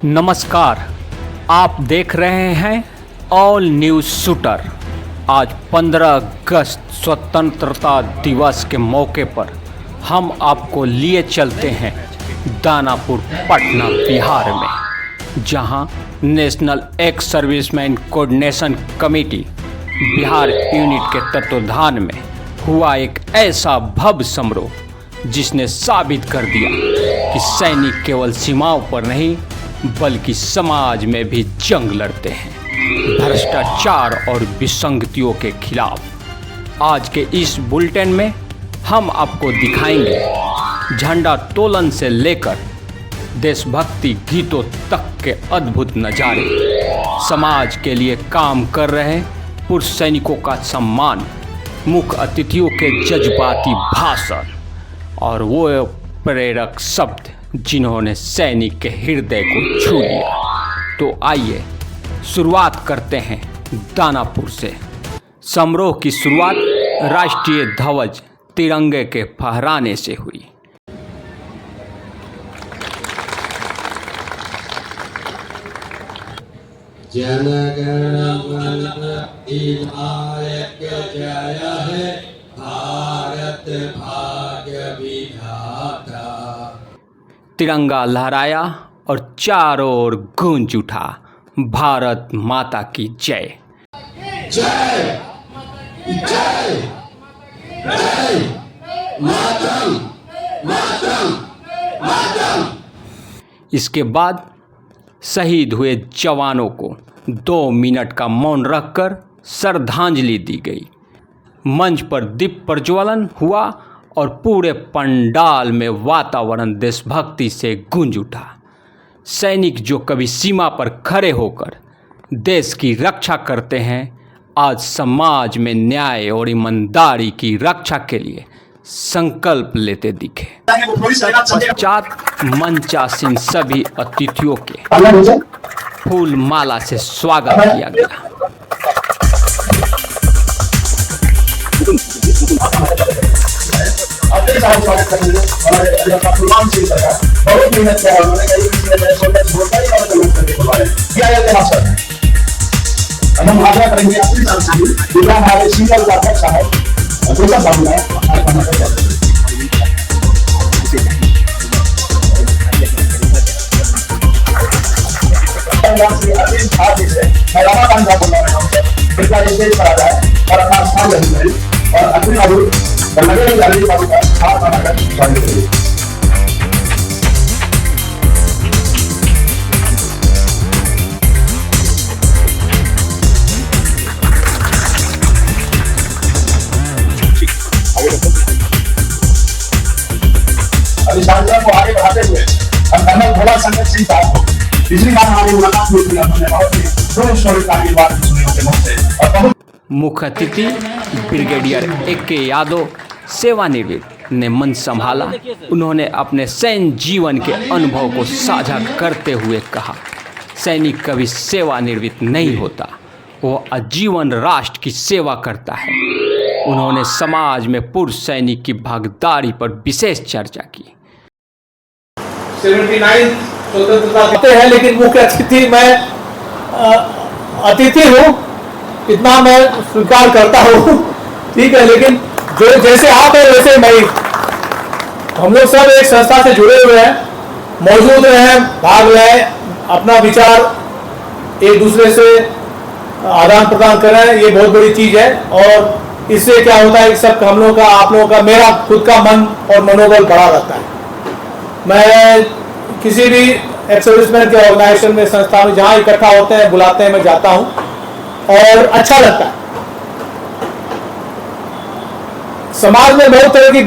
नमस्कार, आप देख रहे हैं ऑल न्यूज़ शूटर। आज 15 अगस्त स्वतंत्रता दिवस के मौके पर हम आपको लिए चलते हैं दानापुर पटना बिहार में, जहां national ex serviceman coordination committee Bihar unit के तत्वाधान में हुआ एक ऐसा भव्य समारोह जिसने साबित कर दिया कि सैनिक केवल सीमाओं पर नहीं बल्कि समाज में भी जंग लड़ते हैं भ्रष्टाचार और विसंगतियों के खिलाफ। आज के इस बुलेटिन में हम आपको दिखाएंगे झंडा तोलन से लेकर देशभक्ति गीतों तक के अद्भुत नज़ारे, समाज के लिए काम कर रहे पूर्व सैनिकों का सम्मान, मुख्य अतिथियों के जज्बाती भाषण और वो प्रेरक शब्द जिन्होंने सैनिक के हृदय को छू लिया। तो आइए शुरुआत करते हैं दानापुर से। समारोह की शुरुआत राष्ट्रीय ध्वज तिरंगे के फहराने से हुई। जय है भारत भाग्य विधाता। तिरंगा लहराया और चारों ओर गूंज उठा भारत माता की जय। जय जय जय मातरम मातरम मातरम। इसके बाद शहीद हुए जवानों को 2 मिनट का मौन रखकर श्रद्धांजलि दी गई। मंच पर दीप प्रज्वलन हुआ और पूरे पंडाल में वातावरण देशभक्ति से गूंज उठा। सैनिक जो कभी सीमा पर खड़े होकर देश की रक्षा करते हैं, आज समाज में न्याय और ईमानदारी की रक्षा के लिए संकल्प लेते दिखे। पश्चात मंचासीन सभी अतिथियों के फूल माला से स्वागत किया गया। स्वागत करेंगे और प्रोग्राम से बहुत मेहनत किया उन्होंने, कहीं किसी ने बोलता ही और लोग करके बुलाए किया जाता है सर। हम आशा करेंगे अपनी संस्कृति जिला हमारे सिंगल का अध्यक्ष है तो सब बाबू है कृपया स्टेज पर आ जाए और अपना स्थान ग्रहण करें और अपने बाबू नगर गांधी बाबू का हाथ बनाकर स्वागत करिए। अभी शांतियों को आगे बढ़ाते हुए हम कर्नल भोला शंकर सिंह साहब को पिछली बार हमारी मुलाकात हुई थी, हमने बहुत ही ट्रू स्टोरी की बात सुनी उनके मुख से और बहुत मुख्य अतिथि ब्रिगेडियर A.K. यादव सेवानिवृत्त ने मंच संभाला। उन्होंने अपने सैन्य जीवन के अनुभव को साझा करते हुए कहा, सैनिक कभी सेवानिवृत्त नहीं होता, वो आजीवन राष्ट्र की सेवा करता है। उन्होंने समाज में पूर्व सैनिक की भागीदारी पर विशेष चर्चा की। 79 स्वतंत्रता हैं, लेकिन मुख्य अतिथि मैं अतिथि हूँ, इतना मैं स्वीकार करता हूँ, ठीक है। लेकिन जो जैसे आप हैं वैसे मैं, हम लोग सब एक संस्था से जुड़े हुए हैं, मौजूद रहे, भाग लें, अपना विचार एक दूसरे से आदान प्रदान करें, ये बहुत बड़ी चीज़ है। और इससे क्या होता है कि सब हम लोगों का, आप लोगों का, मेरा खुद का मन और मनोबल बढ़ा रहता है। मैं किसी भी एक्स सर्विसमैन के ऑर्गेनाइजेशन में, संस्था में जहाँ इकट्ठा होते हैं, बुलाते हैं, मैं जाता हूँ और अच्छा लगता है। समाज में बहुत तरह की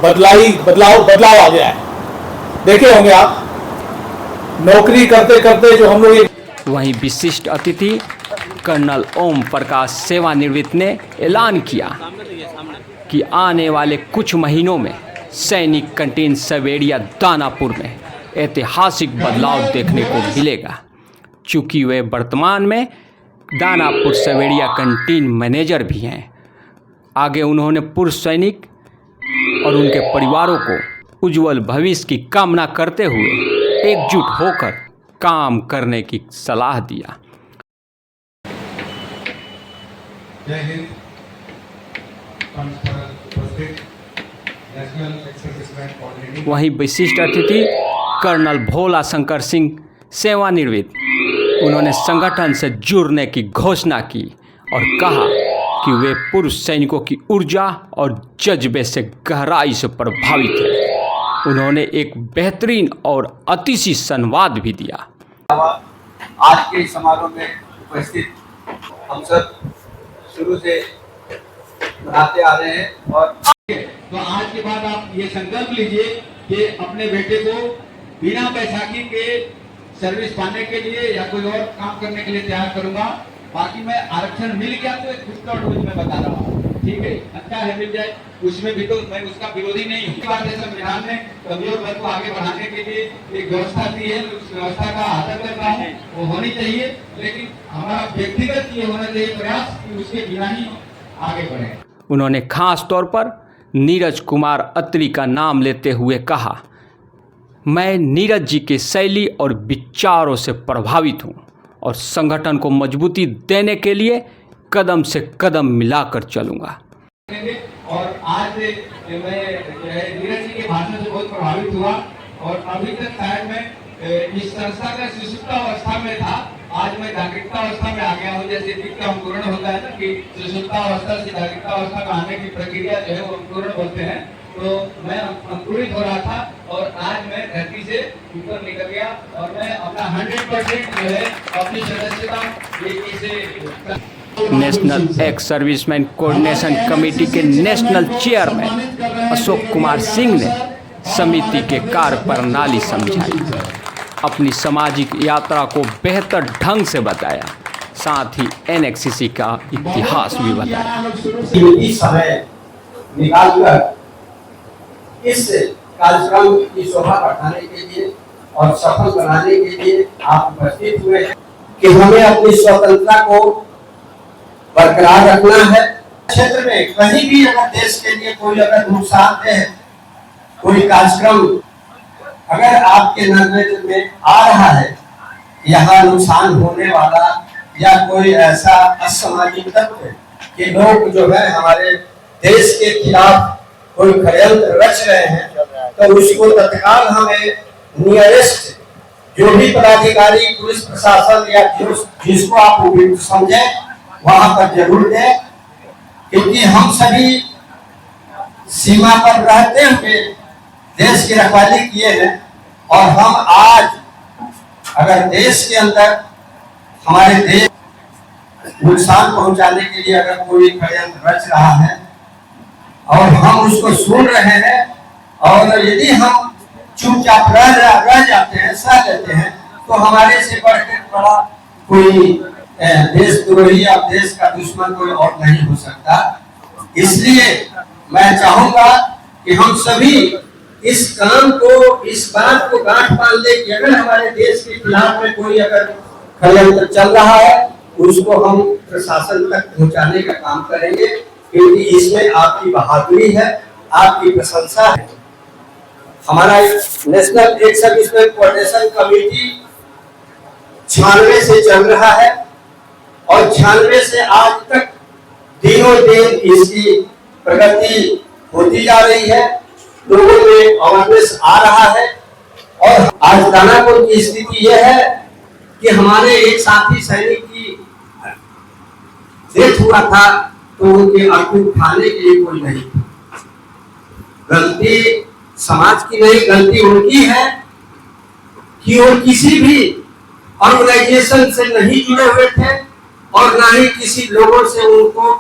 बदलाव आ गया है, देखे होंगे आप, नौकरी करते करते जो हम लोग। वहीं विशिष्ट अतिथि कर्नल ओम प्रकाश सेवानिवृत्त ने ऐलान किया कि आने वाले कुछ महीनों में सैनिक कैंटीन सवेड़िया दानापुर में ऐतिहासिक बदलाव देखने को मिलेगा। चूँकि वे वर्तमान में दानापुर सवेड़िया कैंटीन मैनेजर भी हैं। आगे उन्होंने पूर्व सैनिक और उनके परिवारों को उज्जवल भविष्य की कामना करते हुए एकजुट होकर काम करने की सलाह दिया। जय हिंद। मंच पर उपस्थित नेशनल एक्स-सर्विसमैन कोऑर्डिनेटिंग वहीं विशिष्ट अतिथि कर्नल भोला शंकर सिंह सेवानिवृत्त, उन्होंने संगठन से जुड़ने की घोषणा की और कहा कि वे पूर्व सैनिकों की ऊर्जा और जज्बे से गहराई से प्रभावित हैं। उन्होंने एक बेहतरीन और अतिथि संवाद भी दिया। आज के समारोह में उपस्थित हम सब शुरू से मनाते आ रहे हैं और तो आज के बाद आप ये संकल्प लीजिए कि अपने बेटे को बिना बैसाखी के सर्विस पाने के लिए या कोई और काम करने के लिए तैयार करूंगा। बाकी मैं आरक्षण मिल गया तो एक खुद में बता रहा हूँ, ठीक है, अच्छा है मिल जाए, उसमें भी तो मैं उसका विरोधी नहीं हूँ। बात है, संविधान ने कमजोर वर्ग को आगे बढ़ाने के लिए एक व्यवस्था दी है, उस व्यवस्था का आदर करता हूँ, वो होनी चाहिए, लेकिन हमारा व्यक्तिगत ये होना चाहिए प्रयास कि उसके बिना ही आगे बढ़े। उन्होंने खास तौर पर नीरज कुमार अत्री का नाम लेते हुए कहा, मैं नीरज जी की शैली और विचारों से प्रभावित हूँ और संगठन को मजबूती देने के लिए कदम से कदम मिलाकर चलूँगा। और आज मैं नीरज जी के भाषण से बहुत प्रभावित हुआ और अभी तक शायद मैं इस संस्था का सुषुप्तावस्था में था, आज मैं जागृतावस्था में आ गया हूँ। जैसे दीप का अंकुरण होता है ना कि सुषुप्तावस्था से जागृतावस्था में आने की प्रक्रिया जो है वो अंकुरण बोलते हैं, तो मैं अंकुरित हो रहा था और आज मैं धरती से ऊपर निकल गया और मैं अपना 100% जो है अपनी सदस्यता से national ex serviceman coordination committee के नेशनल चेयरमैन अशोक कुमार सिंह ने समिति के कार्य प्रणाली समझाई, अपनी सामाजिक यात्रा को बेहतर ढंग से बताया, साथ ही एनएक्सीसी का इतिहास भी बताया। समय निकालकर इस कार्यक्रम की शोभा बढ़ाने के लिए और सफल बनाने के लिए आप उपस्थित हुए हैं कि हमें अपनी स्वतंत्रता को बरकरार रखना है। क्षेत्र में कहीं भी अगर देश के लिए कोई अगर नुकसानदेह कोई कार्यक्रम अगर आपके नजर में आ रहा है, यहाँ नुकसान होने वाला या कोई ऐसा असामाजिक तत्व के लोग जो है हमारे देश के खिलाफ कोई षड्यंत्र रच रहे हैं, तो उसको तत्काल हमें नियरेस्ट जो भी पदाधिकारी पुलिस प्रशासन या जिसको आप उपयुक्त समझे वहां पर जरूर दें, क्योंकि हम सभी सीमा पर रहते हुए देश की रखवाली किए हैं और हम आज अगर देश के अंदर हमारे देश नुकसान पहुंचाने के लिए अगर कोई षड्यंत्र रच रहा है और हम उसको सुन रहे हैं और यदि हम चुपचाप रह जाते हैं, सह लेते हैं, तो हमारे से बढ़कर बड़ा कोई देशद्रोही या देश का दुश्मन कोई और नहीं हो सकता। इसलिए मैं चाहूंगा कि हम सभी इस काम को, इस बात को गांठ बांध ले कि अगर हमारे देश के खिलाफ में कोई अगर षड्यंत्र चल रहा है उसको हम प्रशासन तक पहुंचाने का काम करेंगे, क्योंकि इसमें आपकी बहादुरी है, आपकी प्रशंसा है। हमारा national ex serviceman coordination committee 96 से चल रहा है और 96 से आज तक दिनों दिन इसकी प्रगति होती जा रही है, लोगों में अवेयरनेस आ रहा है। और आज दानापुर की स्थिति यह है कि हमारे एक साथी सैनिक की डेथ हुआ था तो उनके अर्थी उठाने के लिए कोई नहीं था। गलती समाज की नहीं, गलती उनकी है कि वो किसी भी ऑर्गेनाइजेशन से नहीं जुड़े हुए थे और ना ही किसी लोगों से उनको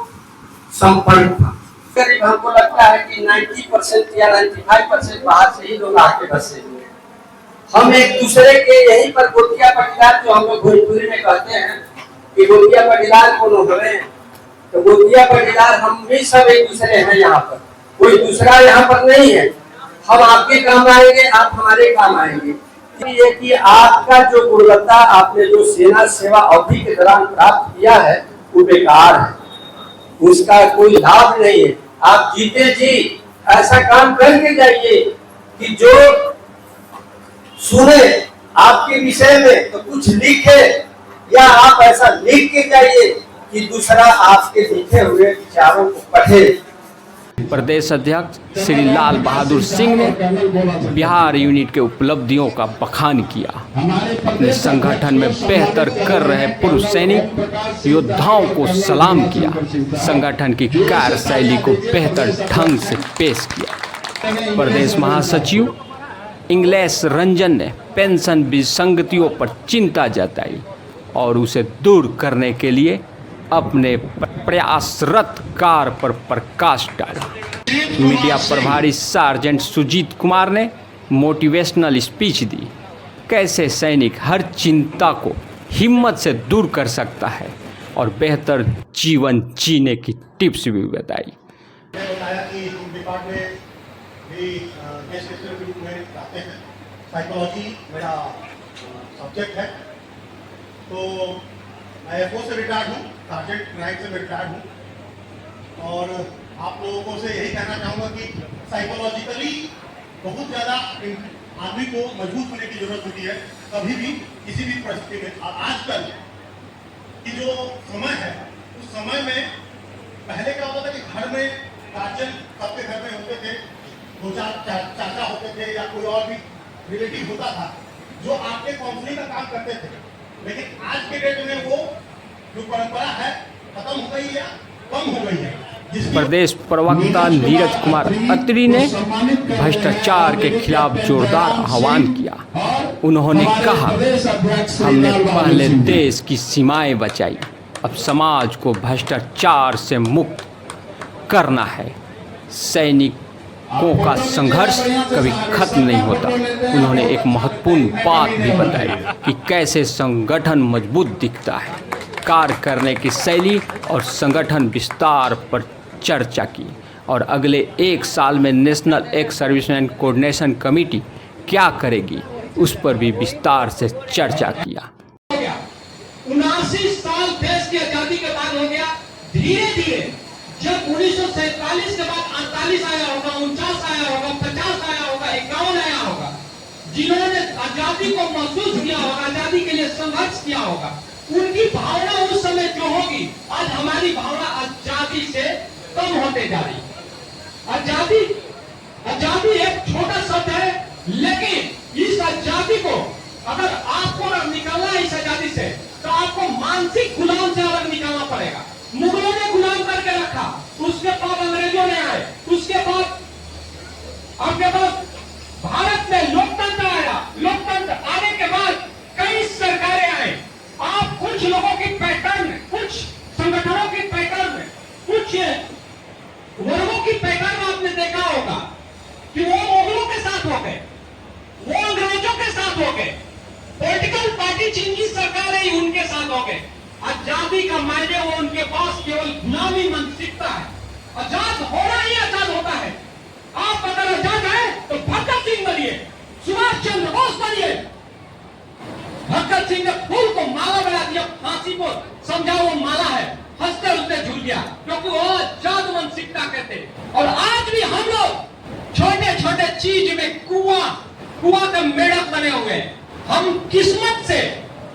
संपर्क था। करीब हमको लगता है कि 90% या 95% बाहर से ही लोग आके बसे हुए। हम एक दूसरे के यहीं पर गोतिया पटीदार, जो हम लोग भोजपुरी में कहते हैं कि गोतिया पटीदार कौन हमें, तो गोतिया पटीदार हम भी सब एक दूसरे हैं। यहाँ पर कोई दूसरा यहाँ पर नहीं है। हम आपके काम आएंगे, आप हमारे काम आएंगे। ये कि आपका जो गुणवत्ता आपने जो सेना सेवा अवधि के दौरान प्राप्त किया है वो बेकार है, उसका कोई लाभ नहीं है। आप जीते जी ऐसा काम करके जाइए कि जो सुने आपके विषय में तो कुछ लिखे, या आप ऐसा लिख के जाइए कि दूसरा आपके लिखे हुए विचारों को पढ़े। प्रदेश अध्यक्ष श्री लाल बहादुर सिंह ने बिहार यूनिट के उपलब्धियों का बखान किया। अपने संगठन में बेहतर कर रहे पूर्व सैनिक योद्धाओं को सलाम किया। संगठन की कार्यशैली को बेहतर ढंग से पेश किया। प्रदेश महासचिव इंग्लेश रंजन ने पेंशन विसंगतियों पर चिंता जताई और उसे दूर करने के लिए अपने प्रयासरत कार्य पर प्रकाश डाला। मीडिया प्रभारी सार्जेंट सुजीत कुमार ने मोटिवेशनल स्पीच दी। कैसे सैनिक हर चिंता को हिम्मत से दूर कर सकता है और बेहतर जीवन जीने की टिप्स भी बताई। बताया कि हम डिपार्टमेंट में भी गेस्ट लेक्चरर के रूप में आते हैं। साइकोलॉजी मेरा सब्जेक्ट है। तो मैं एयरफोर्स से रिटायर्ड हूँ, सार्जेंट रैंक से मैं रिटायर्ड हूँ। और आप लोगों से यही कहना चाहूँगा कि साइकोलॉजिकली बहुत ज़्यादा आदमी को मजबूत होने की जरूरत होती है कभी भी किसी भी परिस्थिति में। और आजकल की जो समय है उस समय में पहले क्या होता था कि घर में गार्जियन सबके घर में होते थे, दो चार चाचा होते थे या कोई और भी रिलेटिव होता था जो आपके काउंसलिंग का काम करते थे। लेकिन आज के डेट में वो जो परंपरा है खत्म हो गई है, कम हो गई है। प्रदेश प्रवक्ता नीरज कुमार अत्री ने भ्रष्टाचार के खिलाफ जोरदार आह्वान किया। उन्होंने कहा, हमने पहले देश की सीमाएं बचाई, अब समाज को भ्रष्टाचार से मुक्त करना है। सैनिकों का संघर्ष कभी खत्म नहीं होता। उन्होंने एक महत्वपूर्ण बात भी बताई कि कैसे संगठन मजबूत दिखता है। कार्य करने की शैली और संगठन विस्तार पर चर्चा की और अगले 1 साल में national ex serviceman coordination committee क्या करेगी उस पर भी विस्तार से चर्चा किया। 79 साल देश की आजादी के बाद हो गया। धीरे धीरे जब 1947 के बाद 48 आया होगा, 49 आया होगा, 50 आया होगा, 51 आया होगा, जिन्होंने आजादी को महसूस किया होगा, आजादी के लिए संघर्ष किया होगा, उनकी भावना उस समय जो होगी, आज हमारी भावना आजादी से कम होते जा रही। आजादी एक छोटा शब्द है, लेकिन इस आजादी को अगर आपको निकालना है इस आजादी से, तो आपको मानसिक गुलाम से अलग निकालना पड़ेगा। मुगलों ने गुलाम करके रखा, उसके बाद अंग्रेजों ने आए, उसके बाद आपके पास भारत में लोकतंत्र आया। लोकतंत्र आने के बाद कई सरकारें आए। आप कुछ लोगों की पैटर्न, कुछ संगठनों की पैटर्न, कुछ वर्गों की पैटर्न आपने देखा होगा कि वो मुगलों के साथ हो गए, वो अंग्रेजों के साथ हो गए, पॉलिटिकल पार्टी जिनकी सरकार है उनके साथ हो गए। आजादी का मायने वो उनके पास केवल गुलामी मानसिकता है। आजाद होना ही आजाद होता है। आप अगर आजाद है तो भगत सिंह बनिए, सुभाष चंद्र बोस बनिए। भगत सिंह ने फूल को माला बना दिया, फांसी को समझा वो माला है, हंसते हंसते झूल गया, क्योंकि वो आजाद मानसिकता कहते। और आज भी हम लोग छोटे छोटे चीज में कुआं का मेढक बने हुए हैं। हम किस्मत से,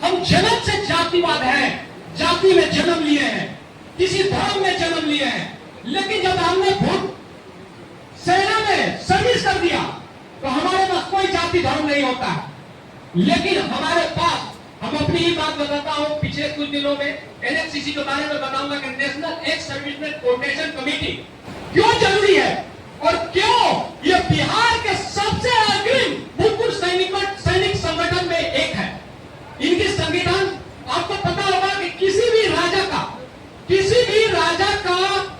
हम जन्म से जातिवाद हैं, जाति में जन्म लिए हैं, किसी धर्म में जन्म लिए हैं, लेकिन जब हमने सेना में सर्विस कर दिया तो हमारे पास कोई जाति धर्म नहीं होता है। लेकिन हमारे पास, हम अपनी ही बात बताता हूं, पिछले कुछ दिनों में एनएचसीसी के बारे में बताऊंगा कि national ex serviceman coordination committee क्यों जरूरी है और क्यों ये बिहार के सबसे अग्रिम भूतपूर्व सैनिक संगठन में एक है। इनकी संविधान आपको पता होगा कि किसी भी राजा का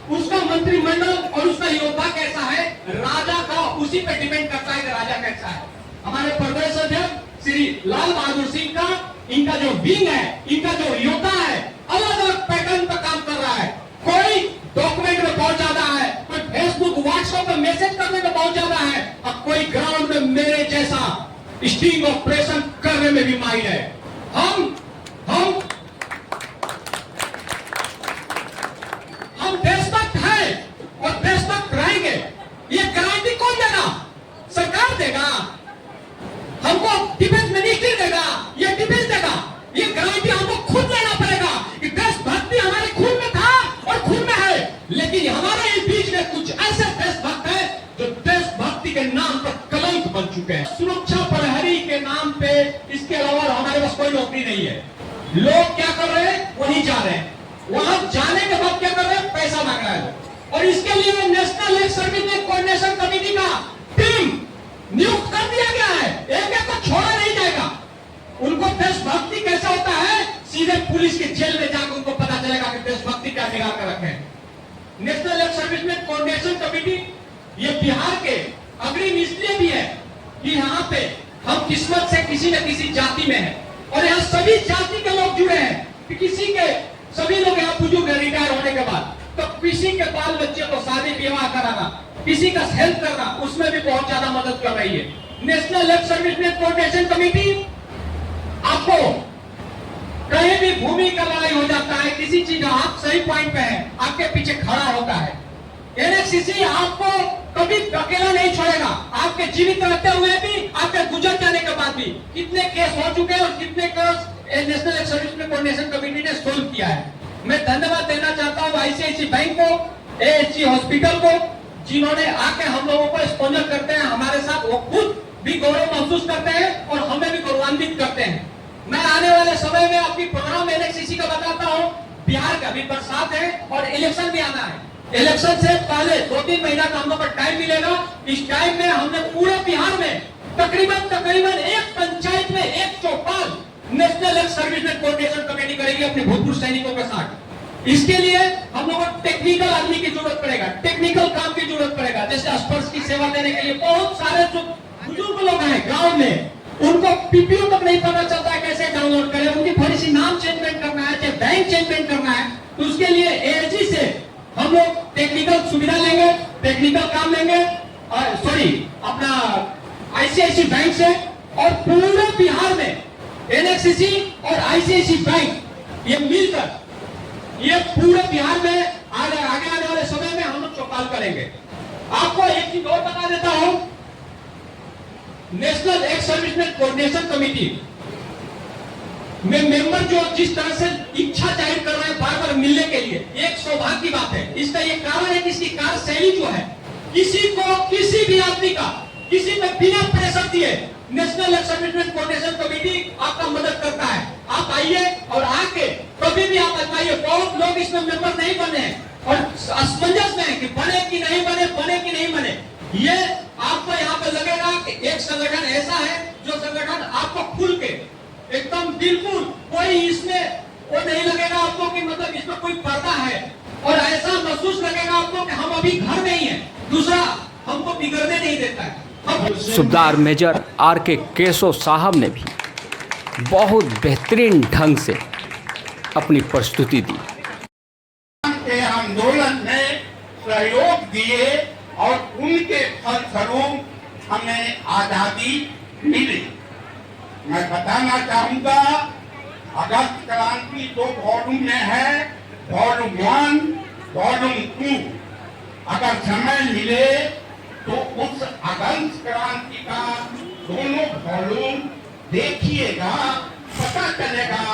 उसका मंत्रिमंडल और उसका योद्धा कैसा है, राजा का उसी पे डिपेंड करता है कि राजा कैसा है। हमारे प्रदेश अध्यक्ष श्री लाल बहादुर सिंह का, इनका जो विंग है, इनका जो योद्धा है, अलग अलग पैटर्न पर काम कर रहा है। कोई डॉक्यूमेंट में बहुत ज्यादा है, कोई फेसबुक व्हाट्सएप पे मैसेज करने में बहुत ज्यादा है, और कोई ग्राउंड में मेरे जैसा स्टिंग ऑपरेशन करने में भी माहिर है। हम देशभक्त हैं और देशभक्त रहेंगे। ये गारंटी कौन देगा? सरकार देगा, हमको डिफेंस मिनिस्ट्री देगा, कोई नौकरी नहीं है। लोग क्या कर रहे हैं, वहीं जा रहे हैं, वहां जाने के बाद क्या कर रहे हैं, पैसा मांग रहे हैं। और इसके लिए national ex servicemen coordination committee का टीम नियुक्त कर दिया गया है। एक एक को छोड़ा नहीं जाएगा। उनको देशभक्ति कैसा होता है, सीधे पुलिस के जेल में जाकर उनको पता चलेगा कि देशभक्ति क्या निकाल कर रखे हैं। National ex servicemen coordination committee ये बिहार के अग्रिम इसलिए भी है कि यहाँ पे हम किस्मत से किसी न किसी जाति में हैं और यहाँ सभी जाति के लोग जुड़े हैं कि किसी के सभी लोग यहाँ बुजुर्ग रिटायर होने के बाद तो किसी के बाल बच्चे को शादी विवाह कराना, किसी का हेल्प करना, उसमें भी बहुत ज्यादा मदद कर रही है। National ex servicemen coordination committee आपको कहीं भी भूमि का लड़ाई हो जाता है, किसी चीज आप सही पॉइंट पे है, आपके पीछे खड़ा होता है। एनएक्ससीसी आपको कभी अकेला नहीं छोड़ेगा। आपके जीवित रहते हुए भी, आपके गुजर जाने के बाद भी कितने केस हो चुके हैं और कितने case national ex servicemen coordination committee ने सोल्व किया है। मैं धन्यवाद देना चाहता हूँ आईसीआईसी बैंक को, एएचसी हॉस्पिटल को, जिन्होंने आके हम लोगों को स्पॉन्सर करते हैं हमारे साथ। वो खुद भी गौरव महसूस करते हैं और हमें भी गौरवान्वित करते हैं। मैं आने वाले समय में अपनी प्रोग्राम एनएक्ससीसी का बताता हूँ। बिहार का भी बरसात है और इलेक्शन भी आना है। इलेक्शन से पहले 2-3 महीना का हम लोग को टाइम मिलेगा। इस टाइम में हमने पूरे बिहार में तकरीबन एक पंचायत में एक चौपाल national ex servicemen coordination committee करेगी अपने भूतपूर्व सैनिकों के साथ। इसके लिए हम लोगों को टेक्निकल आदमी की जरूरत पड़ेगा, टेक्निकल काम की जरूरत पड़ेगा। जैसे स्पर्श की सेवा देने के लिए बहुत सारे जो बुजुर्ग लोग हैं गाँव में, उनको पीपीओ तक नहीं पता चलता है कैसे डाउनलोड करें, उनकी थोड़ी सी नाम चेंजमेंट करना है, चाहे बैंक चेंजमेंट करना है, तो उसके लिए एएचजी से हम लोग टेक्निकल सुविधा लेंगे, टेक्निकल काम लेंगे, अपना आईसीआईसी बैंक से। और पूरे बिहार में एनएक्ससीसी और आईसीआईसी बैंक ये मिलकर ये पूरे बिहार में आगे आने वाले समय में हम लोग चौपाल करेंगे। आपको एक चीज और बता देता हूं, national ex servicemen coordination committee में मेंबर जो जिस तरह से इच्छा जाहिर कर रहे हैं बार बार मिलने के लिए, एक सौभाग्य की बात है। इसका ये कारण है कि इसकी कार्यशैली जो है, किसी को किसी भी आदमी का किसी में बिना प्रेशर दिए national ex servicemen coordination committee आपका मदद करता है। आप आइए और आके कभी भी आप आजमाइए। बहुत लोग इसमें मेंबर नहीं बने और असमंजस में है कि बने कि नहीं बने, बने कि नहीं बने। ये आपको यहाँ पे लगेगा कि एक संगठन ऐसा है जो संगठन आपको खुल के एकदम बिल्कुल कोई इसमें वो नहीं लगेगा आपको कि मतलब इसमें कोई पर्दा है, और ऐसा महसूस लगेगा आपको कि हम अभी घर में ही हैं, दूसरा हमको बिगड़ने नहीं देता है। सूबेदार मेजर आर.के. केशव साहब ने भी बहुत बेहतरीन ढंग से अपनी प्रस्तुति दी। के आंदोलन में सहयोग दिए और उनके फलस्वरूप हमें आजादी मिली। मैं बताना चाहूंगा, अगस्त क्रांति 2 वॉल्यूम में है, वॉल्यूम 1, वॉल्यूम 2। अगर समय मिले तो उस अगस्त क्रांति का दोनों वॉल्यूम देखिएगा, पता चलेगा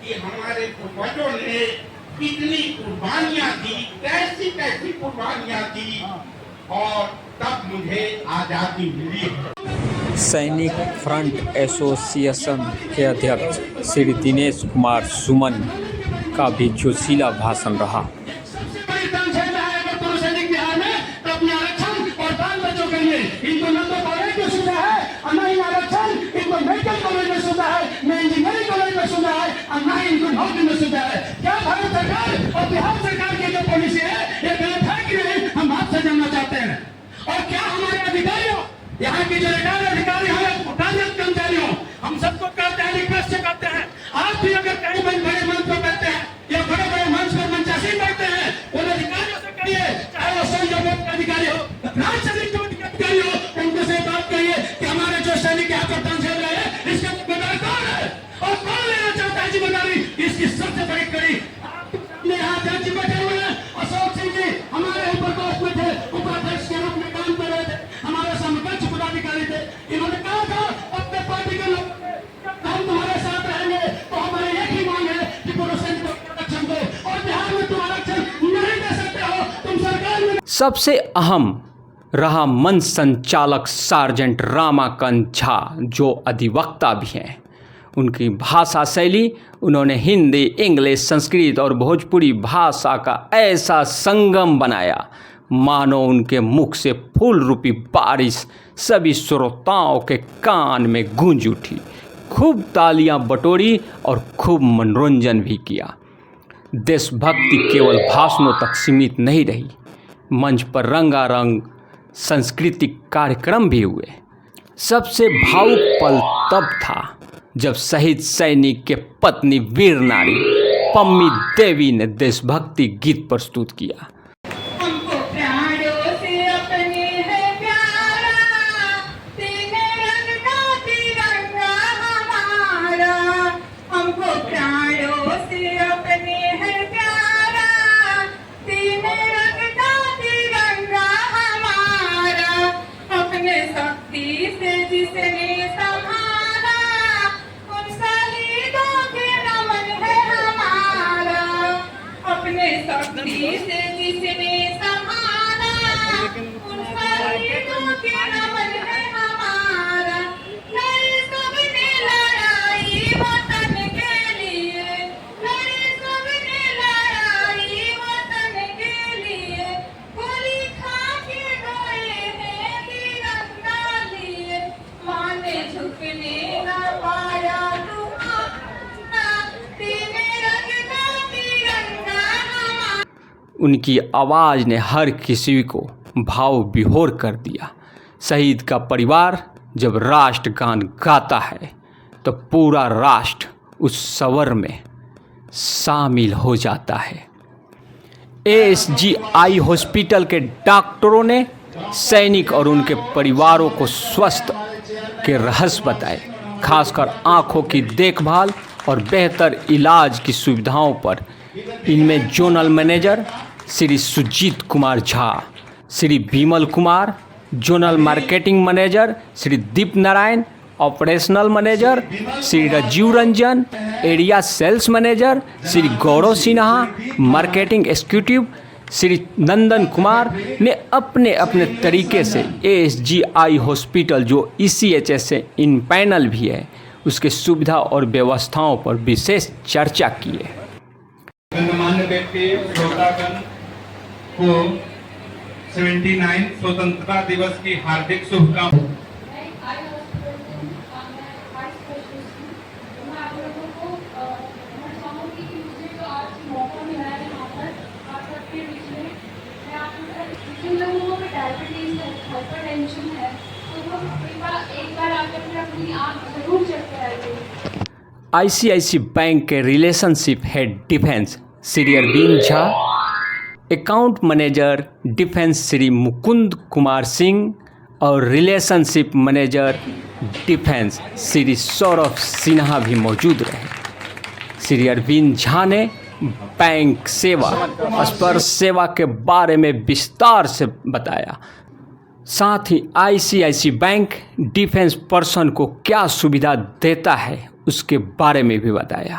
कि हमारे पूर्वजों ने कितनी कुर्बानियां दी, कैसी कैसी कुर्बानियां दी, और तब मुझे आजादी मिली। सैनिक फ्रंट एसोसिएशन के अध्यक्ष श्री दिनेश कुमार सुमन का भी जोशीला भाषण रहा। इनको न तो कॉलेज में सुना है और न ही आरक्षण इनको मेडिकल कॉलेज में सुना है, न इंजीनियरिंग कॉलेज में सुना है और न ही इनको नौकरी में सुना है। क्या भारत सरकार और बिहार सरकार की जो पॉलिसी है ये गलत है कि नहीं, हम आपसे जानना चाहते हैं। और क्या हमारे अधिकारियों, यहाँ के जो रिटायर्ड अधिकारी हैं, कार्यरत कर्मचारी हो, हम सबको कहते हैं, रिक्वेस्ट करते हैं, आप भी अगर कहीं बड़े मंच पर बैठते हैं या बड़े बड़े मंच पर मंचासी बैठते हैं, उन अधिकारियों से कहिए, चाहे वो संघ अधिकारी हो, राज्य अधिकारी हो, उनको से बात करिए कि हमारे जो सैनिक यहाँ पर तंज चल रहे हैं, इसका जिम्मेदार कौन है और कौन लेना चाहता है जिम्मेदारी। इसकी सबसे बड़ी कड़ी अपने यहाँ जज बैठे हुए हैं। अशोक सिंह जी हमारे ऊपर पोस्ट में थे, उपाध्यक्ष के रूप में काम कर रहे थे, हमारे समकक्ष पदाधिकारी थे। इन्होंने कहा था अपने पार्टी के लोग हम तुम्हारे साथ रहेंगे, तो हमारी एक ही मांग है कि पुरुष सैनिकों को आरक्षण दो, और बिहार में तुम आरक्षण नहीं दे सकते हो, तुम सरकार में। सबसे अहम रहा मंच संचालक सार्जेंट रामाकांत झा, जो अधिवक्ता भी हैं। उनकी भाषा शैली, उन्होंने हिंदी, इंग्लिश, संस्कृत और भोजपुरी भाषा का ऐसा संगम बनाया मानो उनके मुख से फूल रूपी बारिश सभी श्रोताओं के कान में गूंज उठी। खूब तालियां बटोरी और खूब मनोरंजन भी किया। देशभक्ति केवल भाषणों तक सीमित नहीं रही, मंच पर रंगारंग सांस्कृतिक कार्यक्रम भी हुए। सबसे भावुक पल तब था जब शहीद सैनिक के पत्नी वीर नारी पम्मी देवी ने देशभक्ति गीत प्रस्तुत किया। हमको प्राणों से अपने है प्यारा, तीने रंग का तिरंगा हमारा। हमको प्राणों से अपने है प्यारा, तीने रंग का तिरंगा हमारा। अपने शक्ति से जिसने संभाला, उन शहीदों के नमन है हमारा। अपने शक्ति से जिसने संभाला, उन शहीदों के नमन है हमारा। लड़ी सबने लड़ाई वतन के लिए, लड़ी सबने लड़ाई वतन के लिए। गोली खा के गए हैं तिरंगा लिए, माने झुकने न पाया दुआना, तीने रंग का तिरंगा हमारा। उनकी आवाज़ ने हर किसी को भाव विभोर कर दिया। शहीद का परिवार जब राष्ट्रगान गाता है तो पूरा राष्ट्र उस स्वर में शामिल हो जाता है। ASGI हॉस्पिटल के डॉक्टरों ने सैनिक और उनके परिवारों को स्वस्थ के रहस्य बताए, खासकर आँखों की देखभाल और बेहतर इलाज की सुविधाओं पर। इनमें zonal manager Shri Sujit Kumar Jha, Shri Vimal Kumar, zonal marketing manager Shri Deep Narayan, operational manager Shri Rajiv Ranjan, area sales manager Shri Gaurav Sinha, marketing executive Shri Nandan Kumar ने अपने अपने तरीके से ASGI हॉस्पिटल जो ECHS से इन पैनल भी है उसके सुविधा और व्यवस्थाओं पर विशेष चर्चा की है। गणमान्य व्यक्ति श्रोतागण को 79 स्वतंत्रता दिवस की हार्दिक शुभकामनाएं। ICICI बैंक के relationship head defence Shri Arvind Jha, account manager defence Shri Mukund Kumar Singh और relationship manager defence Shri Saurabh Sinha भी मौजूद रहे। श्री अरविंद झा ने बैंक सेवा, स्पर्श सेवा के बारे में विस्तार से बताया। साथ ही ICICI बैंक डिफेंस पर्सन को क्या सुविधा देता है उसके बारे में भी बताया।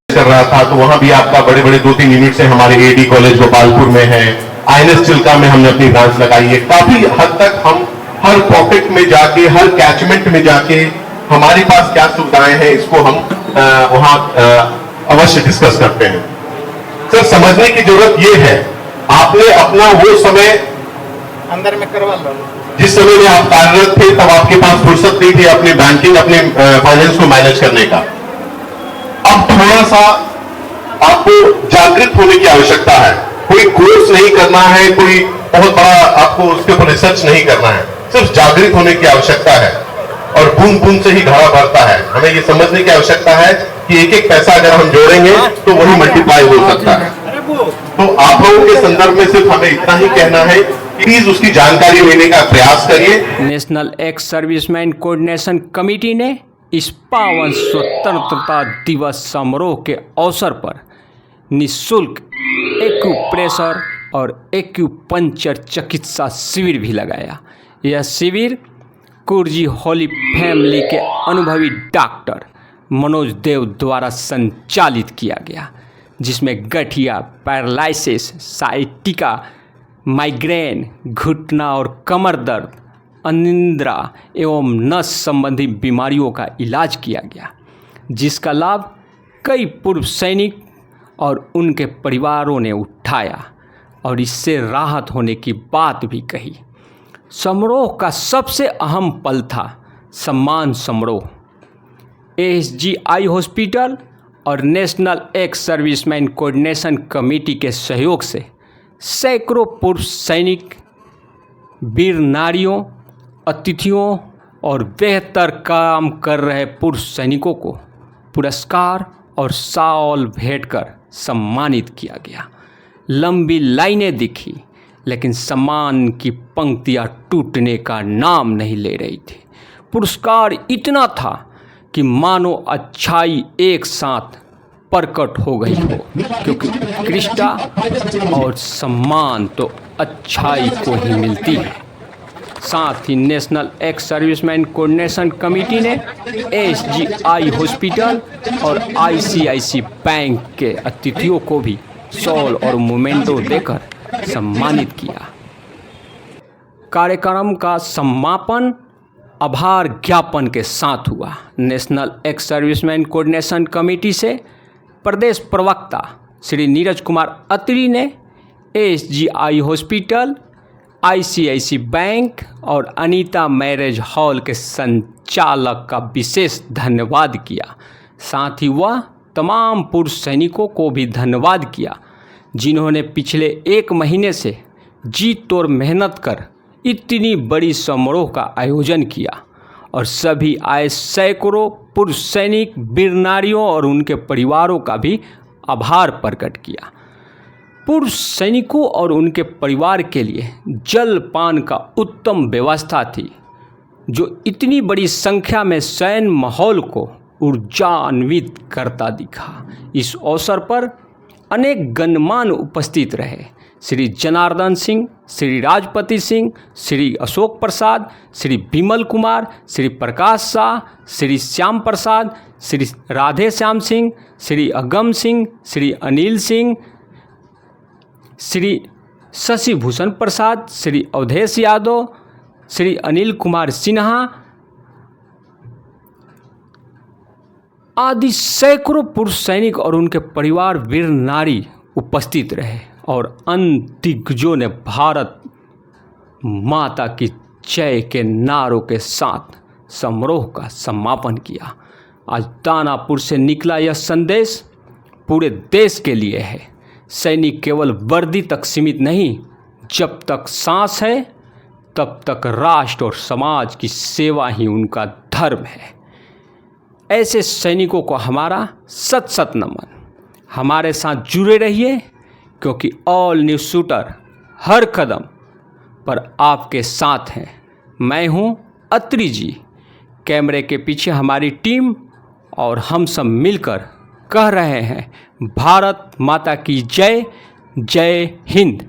कर रहा था तो वहां भी आपका बड़े बड़े 2-3 यूनिट से हमारे AD कॉलेज गोपालपुर में है, INS चिल्का में हमने अपनी ब्रांच लगाई है। काफी हद तक हम हर पॉकेट में जाके, हर कैचमेंट में जाके हमारे पास क्या सुविधाएं हैं इसको हम वहां अवश्य डिस्कस करते हैं। सर, समझने की जरूरत ये है, आपने अपना वो समय अंदर में करवा लो। जिस समय में आप कार्यरत थे तब आपके पास फुर्सत नहीं थी अपने बैंकिंग, अपने फाइनेंस को मैनेज करने का। अब थोड़ा सा आपको जागृत होने की आवश्यकता है। कोई कोर्स नहीं करना है, कोई बहुत बड़ा आपको उसके ऊपर रिसर्च नहीं करना है, सिर्फ जागृत होने की आवश्यकता है। और बूंद बूंद से ही घड़ा भरता है। हमें ये समझने की आवश्यकता है कि एक एक पैसा अगर हम जोड़ेंगे तो वही मल्टीप्लाई हो सकता है। तो आप लोगों के संदर्भ में सिर्फ हमें इतना ही कहना है, प्लीज उसकी जानकारी लेने का प्रयास करिए। National ex serviceman coordination committee ने इस पावन स्वतंत्रता दिवस समारोह के अवसर पर निःशुल्क एक्यूप्रेशर और एक्यूपंक्चर चिकित्सा शिविर भी लगाया। यह शिविर कुर्जी होली फैमिली के अनुभवी डॉक्टर मनोज देव द्वारा संचालित किया गया, जिसमें गठिया, पैरालिसिस, साइटिका, माइग्रेन, घुटना और कमर दर्द, अनिद्रा एवं नस संबंधी बीमारियों का इलाज किया गया। जिसका लाभ कई पूर्व सैनिक और उनके परिवारों ने उठाया और इससे राहत होने की बात भी कही। समारोह का सबसे अहम पल था सम्मान समारोह। ASGI हॉस्पिटल और national ex serviceman coordination committee के सहयोग से सैकड़ों पूर्व सैनिक, वीर नारियों, अतिथियों और बेहतर काम कर रहे पूर्व सैनिकों को पुरस्कार और शॉल भेंट कर सम्मानित किया गया। लंबी लाइनें दिखी, लेकिन सम्मान की पंक्तियां टूटने का नाम नहीं ले रही थी। पुरस्कार इतना था कि मानो अच्छाई एक साथ प्रकट हो गई हो, क्योंकि उत्कृष्टता और सम्मान तो अच्छाई को ही मिलती है। साथ ही national ex serviceman coordination committee ने ASGI हॉस्पिटल और ICICI बैंक के अतिथियों को भी शॉल और मोमेंटो देकर सम्मानित किया। कार्यक्रम का समापन आभार ज्ञापन के साथ हुआ। National ex serviceman coordination committee से प्रदेश प्रवक्ता श्री नीरज कुमार अत्री ने ASGI हॉस्पिटल, ICICI बैंक और अनीता मैरिज हॉल के संचालक का विशेष धन्यवाद किया। साथ ही वह तमाम पूर्व सैनिकों को भी धन्यवाद किया, जिन्होंने पिछले 1 महीने से जी तोड़ मेहनत कर इतनी बड़ी समारोह का आयोजन किया और सभी आए सैकड़ों पूर्व सैनिक, वीर नारियों और उनके परिवारों का भी आभार प्रकट किया। पूर्व सैनिकों और उनके परिवार के लिए जलपान का उत्तम व्यवस्था थी, जो इतनी बड़ी संख्या में सैन्य माहौल को ऊर्जान्वित करता दिखा। इस अवसर पर अनेक गणमान्य उपस्थित रहे। श्री जनार्दन सिंह, श्री राजपति सिंह, श्री अशोक प्रसाद, श्री विमल कुमार, श्री प्रकाश शाह, श्री श्याम प्रसाद, श्री राधे श्याम सिंह, श्री अगम सिंह, श्री अनिल सिंह, श्री शशि भूषण प्रसाद, श्री अवधेश यादव, श्री अनिल कुमार सिन्हा आदि सैकड़ों पूर्व सैनिक और उनके परिवार, वीर नारी उपस्थित रहे और अन्य दिग्गजों ने भारत माता की जय के नारों के साथ समारोह का समापन किया। आज दानापुर से निकला यह संदेश पूरे देश के लिए है। सैनिक केवल वर्दी तक सीमित नहीं, जब तक सांस है तब तक राष्ट्र और समाज की सेवा ही उनका धर्म है। ऐसे सैनिकों को हमारा सत सत नमन। हमारे साथ जुड़े रहिए, क्योंकि ऑल न्यूज़ शूटर हर कदम पर आपके साथ हैं। मैं हूं अत्री जी, कैमरे के पीछे हमारी टीम और हम सब मिलकर कह रहे हैं, भारत माता की जय, जय हिंद।